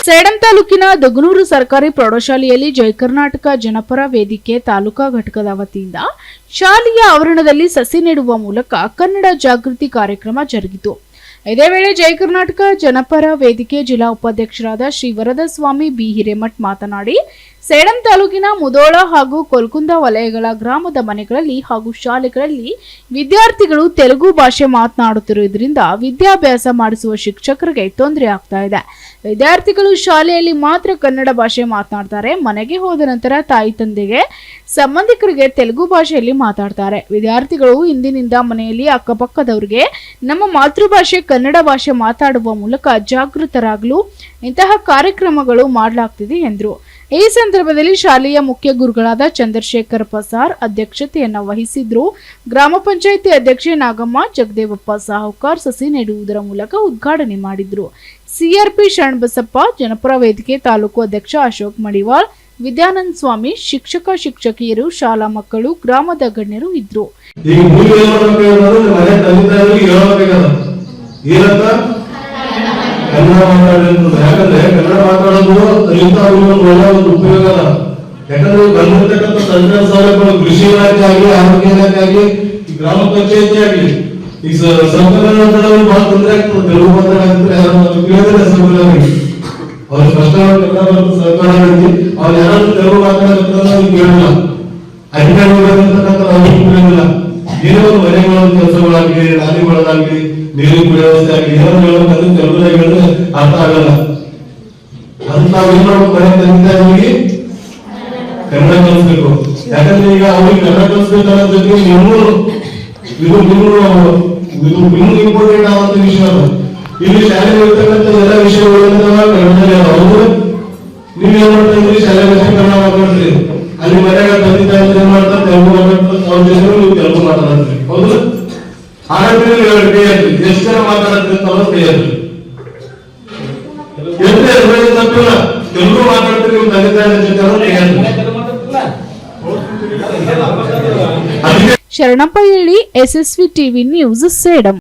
ಸೇಡಂ ತಾಲೂಕಿನ ದಗನೂರು ಸರ್ಕಾರಿ ಪ್ರೌಢಶಾಲೆಯಲ್ಲಿ ಜಯ ಕರ್ನಾಟಕ ಜನಪರ ವೇದಿಕೆ ತಾಲೂಕಾ ಘಟಕದ ವತಿಯಿಂದ ಶಾಲೆಯ ಆವರಣದಲ್ಲಿ ಸಸಿ ನೆಡುವ ಮೂಲಕ ಕನ್ನಡ ಜಾಗೃತಿ ಕಾರ್ಯಕ್ರಮ ಜರುಗಿತು. ಇದೇ ವೇಳೆ ಜಯ ಕರ್ನಾಟಕ ಜನಪರ ವೇದಿಕೆ ಜಿಲ್ಲಾ ಉಪಾಧ್ಯಕ್ಷರಾದ ಶ್ರೀ ವರದಸ್ವಾಮಿ ಬಿ ಹಿರೇಮಠ್ ಮಾತನಾಡಿ, ಸೇಡಂ ತಾಲೂಕಿನ ಮುದೋಳ ಹಾಗೂ ಕೊಲ್ಕುಂದ ವಲಯಗಳ ಗ್ರಾಮದ ಮನೆಗಳಲ್ಲಿ ಹಾಗೂ ಶಾಲೆಗಳಲ್ಲಿ ವಿದ್ಯಾರ್ಥಿಗಳು ತೆಲುಗು ಭಾಷೆ ಮಾತನಾಡುತ್ತಿರುವುದರಿಂದ ವಿದ್ಯಾಭ್ಯಾಸ ಮಾಡಿಸುವ ಶಿಕ್ಷಕರಿಗೆ ತೊಂದರೆ ಆಗ್ತಾ ಇದೆ. ವಿದ್ಯಾರ್ಥಿಗಳು ಶಾಲೆಯಲ್ಲಿ ಮಾತ್ರ ಕನ್ನಡ ಭಾಷೆ ಮಾತನಾಡ್ತಾರೆ. ಮನೆಗೆ ಹೋದ ನಂತರ ತಾಯಿ ತಂದೆಗೆ ಸಂಬಂಧಿಕರಿಗೆ ತೆಲುಗು ಭಾಷೆಯಲ್ಲಿ ಮಾತಾಡ್ತಾರೆ. ವಿದ್ಯಾರ್ಥಿಗಳು ಇಂದಿನಿಂದ ಮನೆಯಲ್ಲಿ ಅಕ್ಕಪಕ್ಕದವರಿಗೆ ನಮ್ಮ ಮಾತೃಭಾಷೆ ಕನ್ನಡ ಭಾಷೆ ಮಾತಾಡುವ ಮೂಲಕ ಜಾಗೃತರಾಗಲು ಇಂತಹ ಕಾರ್ಯಕ್ರಮಗಳು ಮಾಡಲಾಗ್ತಿದೆ ಎಂದರು. ಈ ಸಂದರ್ಭದಲ್ಲಿ ಶಾಲೆಯ ಮುಖ್ಯ ಗುರುಗಳಾದ ಚಂದ್ರಶೇಖರ್ ಪಸಾರ್ ಅಧ್ಯಕ್ಷತೆಯನ್ನು ವಹಿಸಿದ್ರು. ಗ್ರಾಮ ಪಂಚಾಯಿತಿ ಅಧ್ಯಕ್ಷೆ ನಾಗಮ್ಮ, ಜಗದೇವಪ್ಪ ಸಾಹುಕಾರ್ ಸಸಿ ನೆಡುವುದರ ಮೂಲಕ ಉದ್ಘಾಟನೆ ಮಾಡಿದ್ರು. ಸಿಆರ್ಪಿ ಶರಣಬಸಪ್ಪ, ಜನಪರ ವೇದಿಕೆ ತಾಲೂಕು ಅಧ್ಯಕ್ಷ ಅಶೋಕ್ ಮಡಿವಾಳ್, ವಿದ್ಯಾನಂದ ಸ್ವಾಮಿ, ಶಿಕ್ಷಕ ಶಿಕ್ಷಕಿಯರು, ಶಾಲಾ ಮಕ್ಕಳು, ಗ್ರಾಮದ ಗಣ್ಯರು ಇದ್ರು. ಕನ್ನಡ ಮಾತಾಡೋದು ಯಾಕಂದ್ರೆ ಕನ್ನಡ ಮಾತಾಡೋದು ಕಲಿತ ಅವರಿಗೆ ಒಳ್ಳೆಯ ಒಂದು ಉಪಯೋಗ ಅದ. ಯಾಕಂದ್ರೆ ಬಂದಿರ್ತಕ್ಕಂಥ ಸರ್ಕಾರ ಸೌಲಭ್ಯಗಳು ಕೃಷಿ ಇಲಾಖೆ ಆಗಲಿ, ಆರೋಗ್ಯ ಇಲಾಖೆ ಆಗಲಿ, ಗ್ರಾಮ ಪಂಚಾಯತಿ ಆಗಲಿ, ಈ ಸರ್ಕಾರ ಮಾತಾಡೋದು ಬಹಳ ತೊಂದರೆ ಆಗ್ತದೆ. ತೆಲುಗು ಮಾತಾಡಿದ್ರೆ ಕೇಳಿದ್ರೆ ಸರ್ಕಾರವಾಗಿ ಅವ್ರು ಸ್ಪಷ್ಟವಾಗಿ ಕನ್ನಡ ಮತ್ತು ಸರ್ಕಾರ ಅವ್ರು ಯಾರಾದ್ರೂ ತೆಲುಗು ಮಾತಾಡೋದು ಕೇಳಿಲ್ಲ, ಅಧಿಕಾರಿಗಳಿರ್ತಕ್ಕಂಥ ಅವ್ರಿಗೆ ಕೇಳಿಲ್ಲ. ಏನೋ ಒಂದು ಮನೆಗಳ ಕೆಲಸಗಳಾಗ್ಲಿ, ನಾಲಿಗಳಾಗ್ಲಿ, ನೀರಿನ ವ್ಯವಸ್ಥೆ ಆಗಲಿ, ಏನೋ ತೆಲುಗುದಾಗ ಹೇಳಿದ್ರೆ ಅರ್ಥ ಆಗಲ್ಲ. ಅದು ನಾವು ಏನ್ ಮಾಡ್ಬೇಕು, ಮನೆ ತಂದೆ ಕನ್ನಡ ಕಲಿಸ್ಬೇಕು. ಯಾಕಂದ್ರೆ ಈಗ ಅವ್ರಿಗೆ ಕನ್ನಡ ಕಲಿಸ್ಬೇಕನ್ನೋ ಜೊತೆಗೆ ಇನ್ನೂ ಇಂಪಾರ್ಟೆಂಟ್ ಆದಂತ ವಿಷಯ ಅದು. ಇಲ್ಲಿ ಶಾಲೆಗೆ ಇರ್ತಕ್ಕಂಥ ಎಲ್ಲ ವಿಷಯಗಳನ್ನ ಕನ್ನಡದಲ್ಲಿ ಅವರು ನೀವು ಏನ್ ಮಾಡ್ತಾ ಇದ್ರಿ, ಶಾಲೆ ಕನ್ನಡ ಮಾತಾಡ್ರಿ. ಅಲ್ಲಿ ಮನೆಯಾಗ ತಂದೆ ತಾಯಿ ಏನ್ ಮಾಡ್ತಾರೆ, ತೆಲುಗು ಮಾತಾಡ್ತಾರೆ. ಅವ್ರ ಜೊತೆ ನೀವು ತೆಲುಗು ಮಾತಾಡ್ತೀರಿ, ಹೌದು. ಹಾಗಾದ್ರೆ ಎಷ್ಟು ಜನ ಮಾತಾಡತ್ರಿ ಅಂತ ಅವ್ರ ಕೈಯಲ್ಲಿ ತಪ್ಪಿಲ್ಲ. ತೆಲುಗು ಮಾತಾಡ್ತೀರಿ, ನಿಮ್ ತಂದೆ ತಾಯಿ ಜೊತೆ ಅವ್ರ ಕೈಯಲ್ಲಿ. ಶರಣಪ್ಪ ಹೇಳಿ, SSV TV ನ್ಯೂಸ್, ಸೇಡಂ.